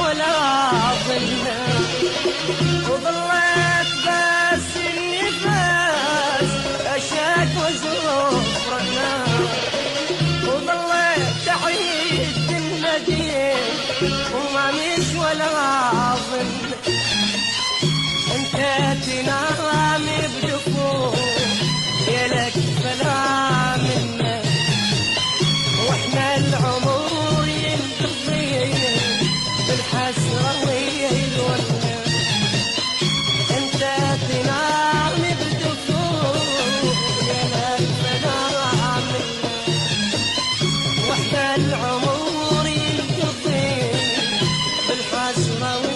ولا ظلنا، وظلت بس النفاس أشاك وزفرنا، وظلت تعيد النديم وما مش ولا ظلنا. انت تنام بدفوف يلك فلا منا، واحنا العمر ينقضي بالحسرة والونا. انت تنام بدفوف يلك فلا منا، واحنا العمر ينقضي بالحسرة والونا.